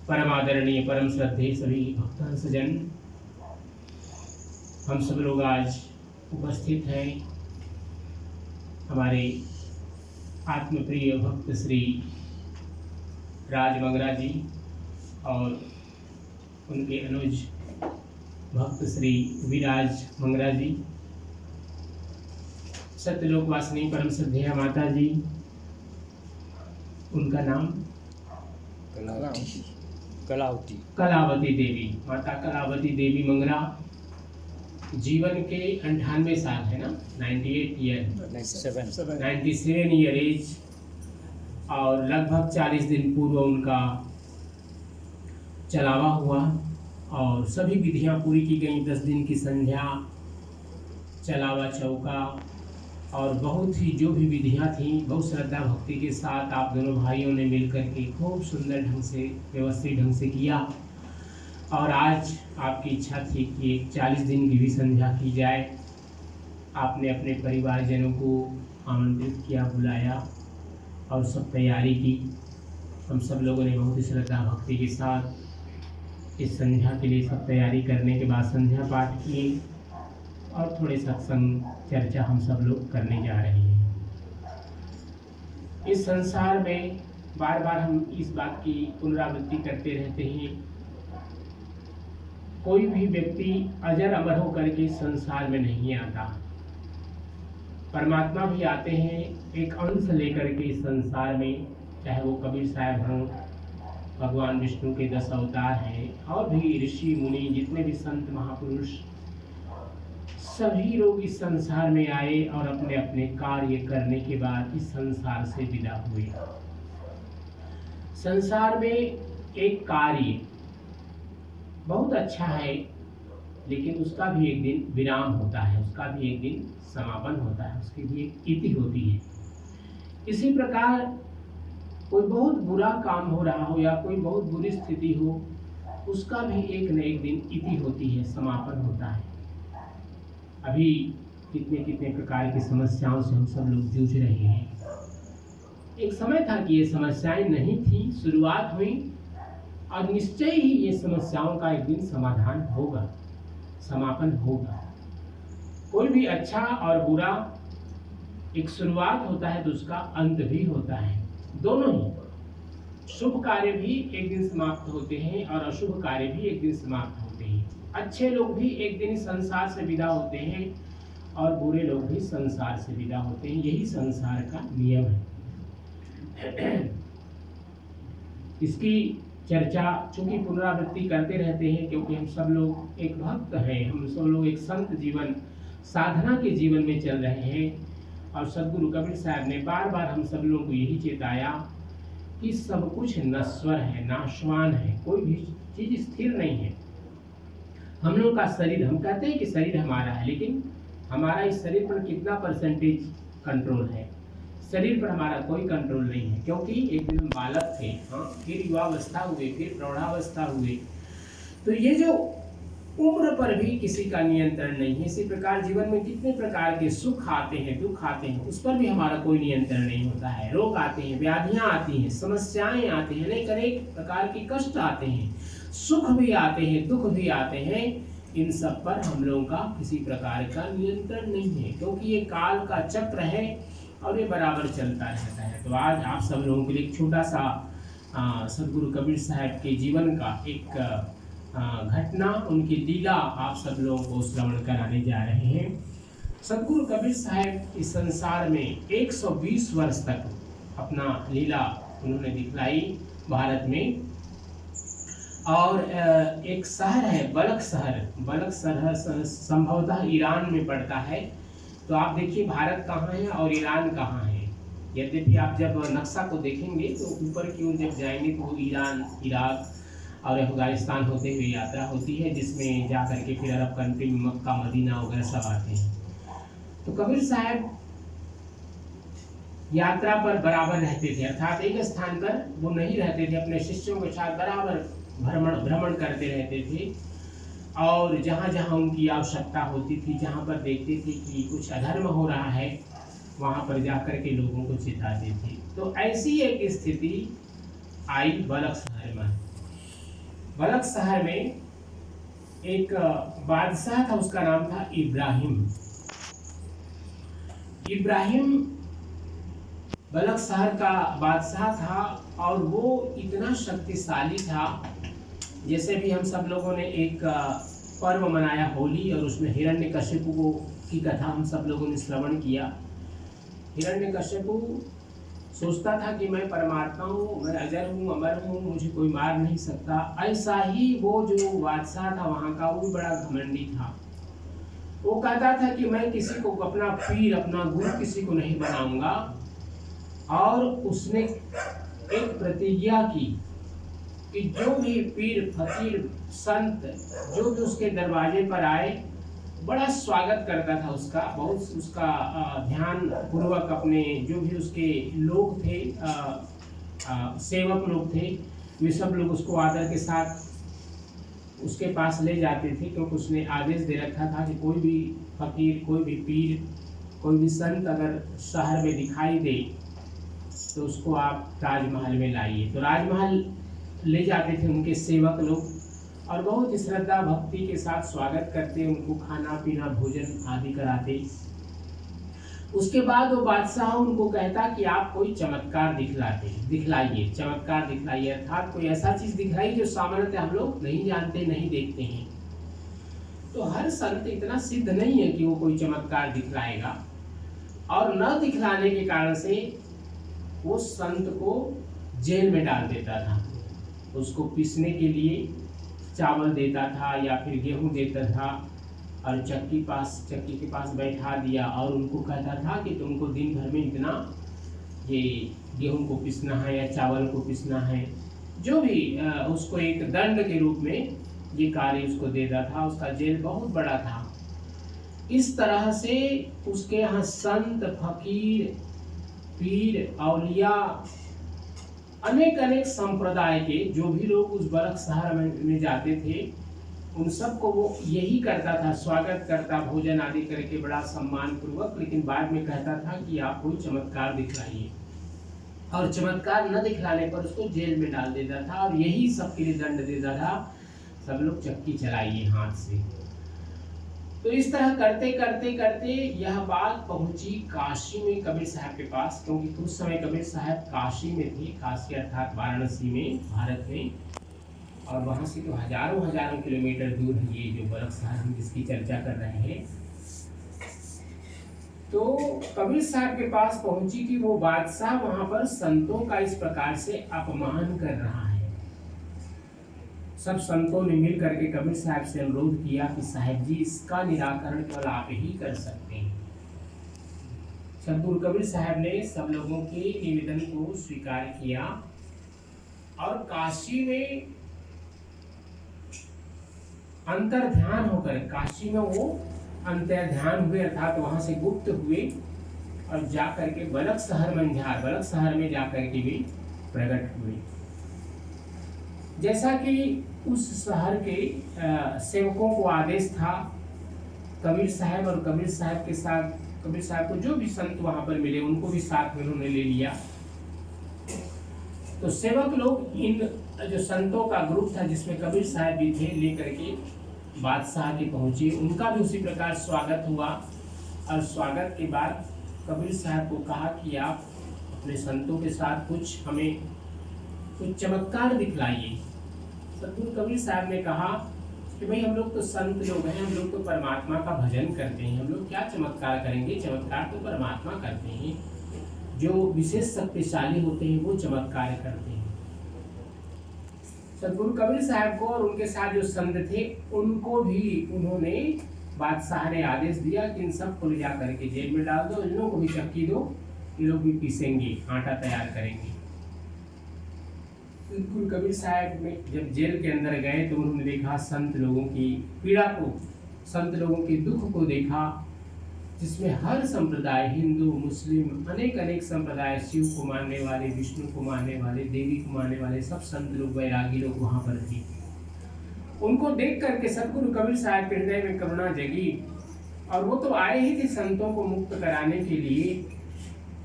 परम आदरणीय परम श्रद्धेय सभी भक्तन सजन, हम सब लोग आज उपस्थित हैं हमारे आत्मप्रिय भक्त श्री राज मंगरा जी और उनके अनुज भक्त श्री विराज मंगरा जी, सत्यलोकवासिनी परम श्रद्धेय माता जी, उनका नाम कलावती देवी, माता कलावती देवी मंगरा। जीवन के 98 साल है ना, 97 ईयर एज, और लगभग 40 दिन पूर्व उनका चलावा हुआ और सभी विधियां पूरी की गई। 10 दिन की संध्या, चलावा चौका और बहुत ही जो भी विधियां थी बहुत श्रद्धा भक्ति के साथ आप दोनों भाइयों ने मिलकर के खूब सुंदर ढंग से व्यवस्थित ढंग से किया। और आज आपकी इच्छा थी कि एक 40 दिन की भी संध्या की जाए। आपने अपने परिवारजनों को आमंत्रित किया, बुलाया और सब तैयारी की। हम सब लोगों ने बहुत ही श्रद्धा भक्ति के साथ इस संध्या के लिए सब तैयारी करने के बाद संध्या पाठ किए और थोड़े सत्संग चर्चा हम सब लोग करने जा रहे हैं। इस संसार में बार बार हम इस बात की पुनरावृत्ति करते रहते हैं, कोई भी व्यक्ति अजर अमर होकर के संसार में नहीं आता। परमात्मा भी आते हैं एक अंश लेकर के इस संसार में, चाहे वो कबीर साहब हों, भगवान विष्णु के 10 अवतार हैं और भी ऋषि मुनि, जितने भी संत महापुरुष, सभी लोग इस संसार में आए और अपने अपने कार्य करने के बाद इस संसार से विदा हुए। संसार में एक कार्य बहुत अच्छा है, लेकिन उसका भी एक दिन विराम होता है, उसका भी एक दिन समापन होता है, उसकी भी एक इति होती है। इसी प्रकार कोई बहुत बुरा काम हो रहा हो या कोई बहुत बुरी स्थिति हो, उसका भी एक न एक दिन इति होती है, समापन होता है। अभी कितने कितने प्रकार की समस्याओं से हम सब लोग जूझ रहे हैं। एक समय था कि ये समस्याएं नहीं थी, शुरुआत हुई और निश्चय ही ये समस्याओं का एक दिन समाधान होगा, समापन होगा। कोई भी अच्छा और बुरा एक शुरुआत होता है तो उसका अंत भी होता है। दोनों ही शुभ कार्य भी एक दिन समाप्त होते हैं और अशुभ कार्य भी एक दिन समाप्त होते हैं। अच्छे लोग भी एक दिन संसार से विदा होते हैं और बुरे लोग भी संसार से विदा होते हैं। यही संसार का नियम है। इसकी चर्चा चूंकि पुनरावृत्ति करते रहते हैं, क्योंकि हम सब लोग एक भक्त हैं, हम सब लोग एक संत जीवन, साधना के जीवन में चल रहे हैं। और सदगुरु कबीर साहब ने बार बार हम सब लोगों को यही चेताया कि सब कुछ नश्वर है, नाशवान है, कोई भी चीज स्थिर नहीं है। हम लोग का शरीर, हम कहते हैं कि शरीर हमारा है, लेकिन हमारा इस शरीर पर कितना परसेंटेज कंट्रोल है? शरीर पर हमारा कोई कंट्रोल नहीं है, क्योंकि एक दिन हम बालक थे, हाँ, फिर युवावस्था हुए, फिर प्रौढ़ावस्था हुए, तो ये जो उम्र पर भी किसी का नियंत्रण नहीं है। इसी प्रकार जीवन में कितने प्रकार के सुख आते हैं, दुख आते हैं, उस पर भी हमारा कोई नियंत्रण नहीं होता है। रोग आते हैं, व्याधियां आती हैं, समस्याएं आती हैं, अनेक प्रकार के कष्ट आते हैं, सुख भी आते हैं, दुख भी आते हैं। इन सब पर हम लोगों का किसी प्रकार का नियंत्रण नहीं है, क्योंकि ये काल का चक्र है और ये बराबर चलता रहता है। तो आज आप सब लोगों के लिए एक छोटा सा सदगुरु कबीर साहब के जीवन का एक घटना, उनकी लीला आप सब लोगों को श्रवण कराने जा रहे हैं। सदगुरु कबीर साहब इस संसार में 120 वर्ष तक अपना लीला उन्होंने दिखलाई भारत में। और एक शहर है बलख शहर संभवतः ईरान में पड़ता है। तो आप देखिए भारत कहाँ है और ईरान कहाँ है। यद्यपि आप जब नक्शा को देखेंगे तो ऊपर की ओर जब जाएंगे तो वो ईरान, इराक और अफगानिस्तान होते हुए यात्रा होती है, जिसमें जा करके फिर अरब कंट्री में मक्का, मदीना वगैरह सब आते हैं। तो कबीर साहब यात्रा पर बराबर रहते थे, अर्थात एक स्थान पर वो नहीं रहते थे, अपने शिष्यों के साथ बराबर भ्रमण करते रहते थे। और जहाँ जहाँ उनकी आवश्यकता होती थी, जहाँ पर देखते थे कि कुछ अधर्म हो रहा है, वहाँ पर जाकर के लोगों को चेताते थे। तो ऐसी एक स्थिति आई बलख शहर में। बलख शहर में एक बादशाह था, उसका नाम था इब्राहिम। इब्राहिम बलख शहर का बादशाह था और वो इतना शक्तिशाली था। जैसे भी हम सब लोगों ने एक पर्व मनाया होली, और उसमें हिरण्यकशिपु की कथा हम सब लोगों ने श्रवण किया। हिरण्यकशिपु सोचता था कि मैं परमात्मा हूँ, मैं अजर हूँ, अमर हूँ, मुझे कोई मार नहीं सकता। ऐसा ही वो जो बादशाह था वहाँ का, वो भी बड़ा घमंडी था। वो कहता था कि मैं किसी को अपना पीर, अपना गुरु किसी को नहीं बनाऊंगा। और उसने एक प्रतिज्ञा की कि जो भी पीर, फकीर, संत जो भी उसके दरवाजे पर आए, बड़ा स्वागत करता था उसका, बहुत उसका ध्यान पूर्वक अपने जो भी उसके लोग थे, सेवक लोग थे, वे सब लोग उसको आदर के साथ उसके पास ले जाते थे, क्योंकि उसने आदेश दे रखा था कि कोई भी फकीर, कोई भी पीर, कोई भी संत अगर शहर में दिखाई दे तो उसको आप राजमहल में लाइए। तो राजमहल ले जाते थे उनके सेवक लोग, और बहुत ही श्रद्धा भक्ति के साथ स्वागत करते, उनको खाना पीना भोजन आदि कराते। उसके बाद वो बादशाह उनको कहता कि आप कोई चमत्कार दिखलाइए, चमत्कार दिखलाइए, अर्थात कोई ऐसा चीज दिखलाइए जो सामान्यतः हम लोग नहीं जानते, नहीं देखते हैं। तो हर संत इतना सिद्ध नहीं है कि वो कोई चमत्कार दिखलाएगा, और न दिखलाने के कारण से वो संत को जेल में डाल देता था। उसको पीसने के लिए चावल देता था या फिर गेहूं देता था, और चक्की के पास बैठा दिया, और उनको कहता था कि तुमको दिन भर में इतना ये गेहूं को पीसना है या चावल को पीसना है, जो भी उसको एक दंड के रूप में ये कार्य उसको देता था। उसका जेल बहुत बड़ा था। इस तरह से उसके यहाँ संत, फकीर, पीर, औलिया, अनेक संप्रदाय के जो भी लोग उस बलख शहर में जाते थे, उन सबको वो यही करता था, स्वागत करता, भोजन आदि करके बड़ा सम्मान पूर्वक। लेकिन बाद में कहता था कि आप कोई चमत्कार दिखलाइए, और चमत्कार न दिखलाने पर उसको जेल में डाल देता था, और यही सबके लिए दंड देता था, सब लोग चक्की चलाइए हाथ से। तो इस तरह करते करते करते यह बात पहुंची काशी में कबीर साहब के पास, क्योंकि उस समय कबीर साहब काशी में थे, काशी अर्थात वाराणसी में, भारत में। और वहां से तो हजारों किलोमीटर दूर है ये जो बलख शहर हम जिसकी चर्चा कर रहे हैं। तो कबीर साहब के पास पहुंची कि वो बादशाह वहां पर संतों का इस प्रकार से अपमान कर रहा है। सब संतों ने मिल करके कबीर साहब से अनुरोध किया कि साहब जी, इसका निराकरण केवल आप ही कर सकते हैं। सदगुरु कबीर साहब ने सब लोगों के निवेदन को स्वीकार किया, और काशी में अंतर्ध्यान होकर, काशी में वो अंतर्ध्यान हुए, अर्थात वहां से गुप्त हुए, और जाकर के बलख शहर में जाकर के भी प्रकट हुए। जैसा कि उस शहर के सेवकों को आदेश था, कबीर साहब और कबीर साहब के साथ, कबीर साहब को जो भी संत वहां पर मिले उनको भी साथ में उन्होंने ले लिया। तो सेवक लोग इन जो संतों का ग्रुप था जिसमें कबीर साहब भी थे, लेकर के बादशाह के पहुंचे। उनका भी उसी प्रकार स्वागत हुआ, और स्वागत के बाद कबीर साहब को कहा कि आप अपने संतों के साथ हमें कुछ चमत्कार दिखलाइए। सदगुरु कबीर साहब ने कहा कि भाई, हम लोग तो संत लोग हैं, हम लोग तो परमात्मा का भजन करते हैं, हम लोग क्या चमत्कार करेंगे, चमत्कार तो परमात्मा करते हैं, जो विशेष शक्तिशाली होते हैं वो चमत्कार करते हैं। सदगुरु कबीर साहब को और उनके साथ जो संत थे उनको भी उन्होंने, बादशाह ने आदेश दिया कि इन सबको ले जा करके जेल में डाल दो, इन लोगों को भी चक्की दो, ये लोग भी पीसेंगे, आटा तैयार करेंगे। सदगुरु कबीर साहब में जब जेल के अंदर गए तो उन्होंने देखा संत लोगों की पीड़ा को, संत लोगों के दुख को देखा, जिसमें हर संप्रदाय, हिंदू, मुस्लिम, अनेक संप्रदाय, शिव को मानने वाले, विष्णु को मानने वाले, देवी को मानने वाले, सब संत लोग, वैरागी लोग वहाँ पर थे। उनको देख करके सदगुरु कबीर साहब के हृदय में करुणा जगी, और वो तो आए ही थे संतों को मुक्त कराने के लिए।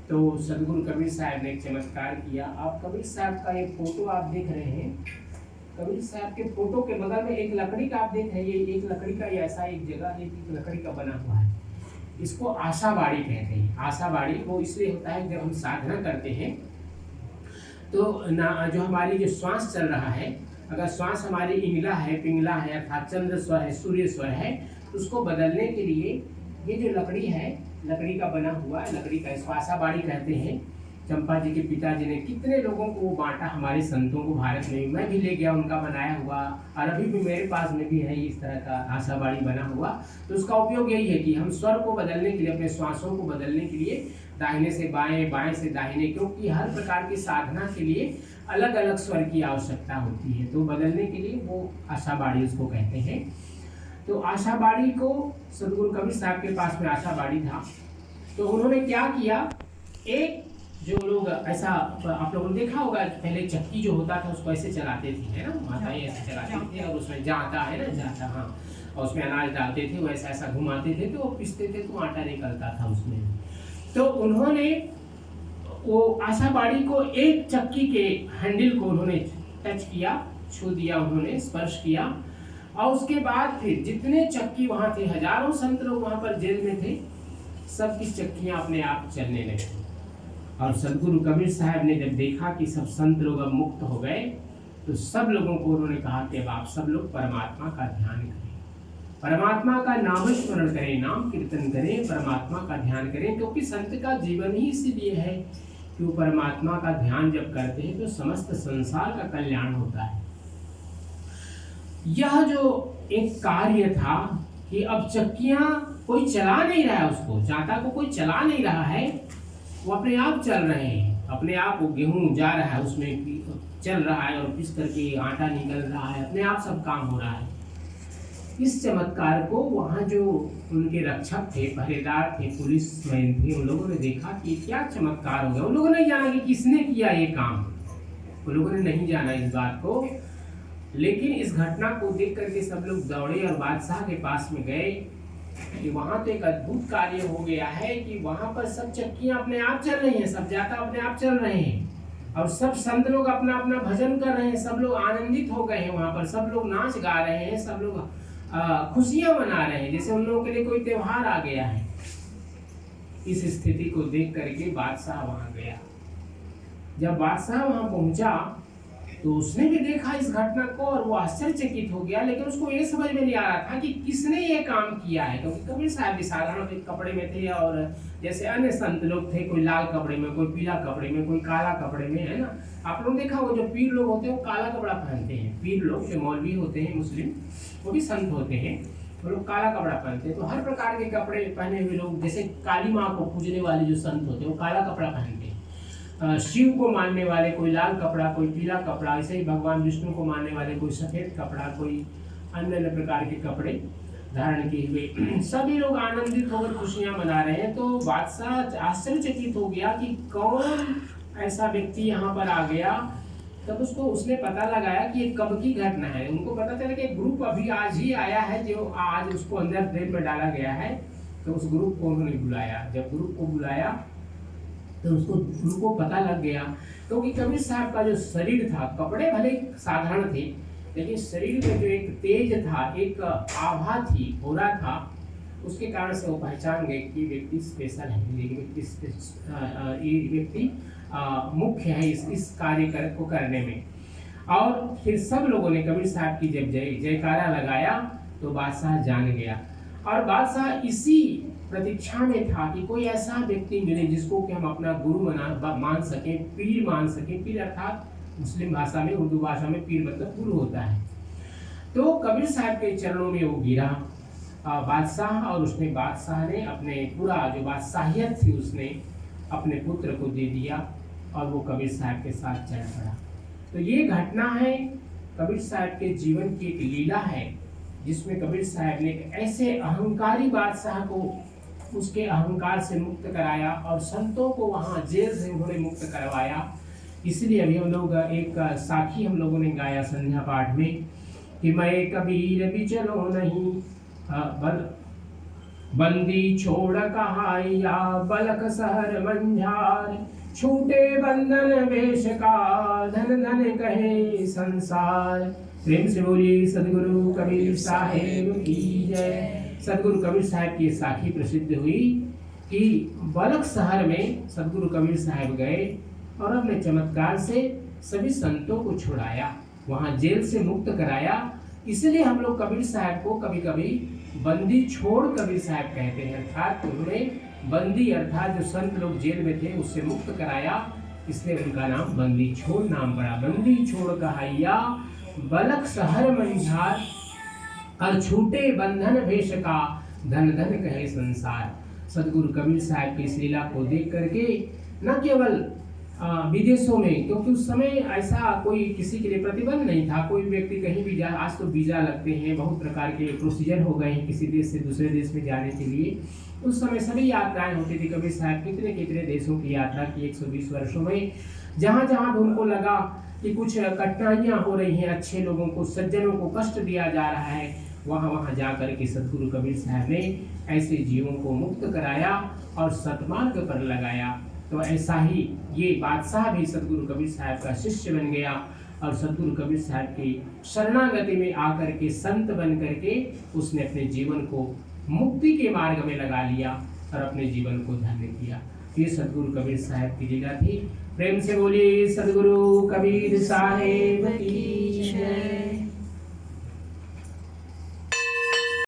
तो सदगुरु कबीर साहब ने एक चमत्कार किया। आप कबीर साहब का ये फोटो आप देख रहे हैं, कबीर साहब के फोटो के बगल में एक लकड़ी का आप देख रहे हैं, ये एक लकड़ी का ऐसा एक जगह है, एक लकड़ी का बना हुआ है। इसको आशाबाड़ी कहते हैं। आशाबाड़ी वो इसलिए होता है जब हम साधना करते हैं तो ना जो हमारी जो श्वास चल रहा है, अगर श्वास हमारी इंगला है, पिंगला है, अर्थात चंद्र स्वर है, सूर्य स्वर है, तो उसको बदलने के लिए ये जो लकड़ी है, लकड़ी का बना हुआ है, लकड़ी का इसको आशाबाड़ी कहते हैं। चंपा जी के पिताजी ने कितने लोगों को वो बांटा, हमारे संतों को भारत में, मैं भी ले गया उनका बनाया हुआ, और अभी भी मेरे पास में भी है इस तरह का आशाबाड़ी बना हुआ। तो उसका उपयोग यही है कि हम स्वर को बदलने के लिए, अपने श्वासों को बदलने के लिए दाहिने से बाएं, बाएं से दाहिने, क्योंकि हर प्रकार की साधना के लिए अलग अलग स्वर की आवश्यकता होती है, तो बदलने के लिए वो आशाबाड़ी उसको कहते हैं। तो आशाबाड़ी को सदगुरु कबीर साहब के पास में आशाबाड़ी था, तो उन्होंने क्या किया, एक जो लोग ऐसा, आप लोगों ने देखा होगा पहले चक्की जो होता था उसको ऐसे चलाते थे, है ना, माताएं ऐसे चलाते थे, और उसमें जाता है ना, जाता, हाँ, और उसमें अनाज डालते थे, वो ऐसा ऐसा घुमाते थे तो वो पिसते थे तो आटा निकलता था उसमें। तो उन्होंने वो आशाबाड़ी को, एक चक्की के हैंडल को उन्होंने टच किया, छू दिया, उन्होंने स्पर्श किया, और उसके बाद फिर जितने चक्की वहाँ थे, हजारों संत लोग वहाँ पर जेल में थे, सबकी चक्कियाँ अपने आप चलने लगी। और सदगुरु कबीर साहब ने जब देखा कि सब संत लोग अब मुक्त हो गए, तो सब लोगों को उन्होंने कहा कि अब आप सब लोग परमात्मा का ध्यान करें, परमात्मा का नाम स्मरण करें, नाम कीर्तन करें, परमात्मा का ध्यान करें, क्योंकि संत का जीवन ही इसीलिए है कि वो परमात्मा का ध्यान जब करते हैं तो समस्त संसार का कल्याण होता है। यह जो एक कार्य था कि अब चक्कियां कोई चला नहीं रहा है, उसको जाता को कोई चला नहीं रहा है, वो अपने आप चल रहे हैं, अपने आप वो गेहूं जा रहा है, उसमें चल रहा है, और पिस करके आटा निकल रहा है, अपने आप सब काम हो रहा है। इस चमत्कार को वहाँ जो उनके रक्षक थे, पहरेदार थे, पुलिस मैन थे, उन लोगों ने देखा कि क्या चमत्कार हो गया। उन लोगों ने जाना कि किसने किया ये काम, उन लोगों ने नहीं जाना इस बात को, लेकिन इस घटना को देख करके सब लोग दौड़े और बादशाह के पास में गए कि वहाँ तो एक अद्भुत कार्य हो गया है कि वहाँ पर सब चक्कियाँ अपने आप चल रही हैं, सब जाता अपने आप चल रहे हैं, और सब संत लोग अपना अपना भजन कर रहे हैं, सब लोग आनंदित हो गए हैं, वहाँ पर सब लोग नाच गा रहे हैं, सब लोग खुशियां मना रहे हैं, जैसे उन लोगों के लिए कोई त्योहार आ गया है। इस स्थिति को देख करके बादशाह वहां गया। जब बादशाह वहां पहुंचा तो उसने भी देखा इस घटना को और वो आश्चर्यचकित हो गया, लेकिन उसको ये समझ में नहीं आ रहा था कि किसने ये काम किया है, क्योंकि कबीर साहब भी साधारण कपड़े में थे, और जैसे अन्य संत लोग थे, कोई लाल कपड़े में, कोई पीला कपड़े में, कोई काला कपड़े में, है ना। आप लोग देखा होगा जो पीर लोग होते हैं वो काला कपड़ा पहनते हैं, पीर लोग जो मौलवी होते हैं मुस्लिम, वो भी संत होते हैं, वो लोग काला कपड़ा पहनते हैं। तो हर प्रकार के कपड़े पहने हुए लोग, जैसे काली माँ को पूजने वाले जो संत होते हैं वो काला कपड़ा पहनते हैं, शिव को मानने वाले कोई लाल कपड़ा, कोई पीला कपड़ा, ऐसे ही भगवान विष्णु को मानने वाले कोई सफेद कपड़ा, कोई अन्य अन्य प्रकार के कपड़े धारण किए हुए सभी लोग आनंदित होकर खुशियां मना रहे हैं। तो बादशाह आश्चर्यचकित हो गया कि कौन ऐसा व्यक्ति यहाँ पर आ गया। तब उसने पता लगाया कि ये कब की घटना है। उनको पता चला कि ग्रुप अभी आज ही आया है, जो आज उसको अंदर जेल में डाला गया है। तो उस ग्रुप को उन्होंने बुलाया। जब ग्रुप को बुलाया तो उनको पता लग गया, क्योंकि कबीर साहब का जो शरीर था, कपड़े भले साधारण थे, लेकिन शरीर में जो एक तेज था, एक आभा थी, ऑरा था, उसके कारण से वो पहचान गए कि व्यक्ति स्पेशल है, ये व्यक्ति मुख्य है इस कार्य को करने में। और फिर सब लोगों ने कबीर साहब की जब जयकारा लगाया तो बादशाह जान गया। और बादशाह इसी प्रतीक्षा में था कि कोई ऐसा व्यक्ति मिले जिसको कि हम अपना गुरु मान सके, पीर मान सके। पीर अर्थात मुस्लिम भाषा में, उर्दू भाषा में पीर मतलब गुरु होता है। तो कबीर साहब के चरणों में वो गिरा बादशाह, और उसने बादशाह ने अपने पूरा जो बादशाहियत थी उसने अपने पुत्र को दे दिया और वो कबीर साहब के साथ चल पड़ा। तो ये घटना है कबीर साहब के जीवन की एक लीला है, जिसमें कबीर साहब ने एक ऐसे अहंकारी बादशाह को उसके अहंकार से मुक्त कराया और संतों को वहाँ जेल से उन्होंने मुक्त करवाया। इसलिए अभी हम लोग एक साखी हम लोगों ने गाया संध्या पाठ में कि मैं कबीर बिचलो नहीं बंदी छोड़ कहाया बलक शहर मंझार छूटे बंधन वेश का, धन धन कहे संसार। प्रेम से बोलिए सदगुरु कबीर साहेब की जय। सदगुरु कबीर साहब की साखी प्रसिद्ध हुई कि बलक शहर में सदगुरु कबीर साहब गए और अपने चमत्कार से सभी संतों को छुड़ाया, वहां जेल से मुक्त कराया। इसलिए हम लोग कबीर साहब को कभी कभी बंदी छोड़ कबीर साहब कहते हैं, अर्थात उन्होंने बंदी अर्थात जो संत लोग जेल में थे उससे मुक्त कराया, इसलिए उनका नाम बंदी छोड़ नाम पड़ा। बंदी छोड़ कहैया बलक शहर मंझार, और छूटे बंधन भेष का, धन धन कहे संसार। सदगुरु कबीर साहब की इस लीला को देख करके न केवल विदेशों में, क्योंकि उस समय ऐसा कोई किसी के लिए प्रतिबंध नहीं था, कोई व्यक्ति कहीं भी जा, आज तो वीजा लगते हैं, बहुत प्रकार के प्रोसीजर हो गए हैं किसी देश से दूसरे देश में जाने के लिए। उस समय सभी यात्राएं होती थी। कबीर साहब कितने कितने देशों की यात्रा की 120 वर्षों में। जहाँ जहाँ भी उनको लगा कि कुछ कठिनाइयाँ हो रही हैं, अच्छे लोगों को, सज्जनों को कष्ट दिया जा रहा है, वहाँ वहाँ जाकर के सदगुरु कबीर साहब ने ऐसे जीवों को मुक्त कराया और सतमार्ग पर लगाया। तो ऐसा ही ये बादशाह भी सदगुरु कबीर साहब का शिष्य बन गया और सदगुरु कबीर साहब की शरणागति में आकर के संत बन करके उसने अपने जीवन को मुक्ति के मार्ग में लगा लिया और अपने जीवन को धन्य किया। ये सदगुरु कबीर साहब की लीला थी। प्रेम से बोलिए सदगुरु कबीर साहेब की जय।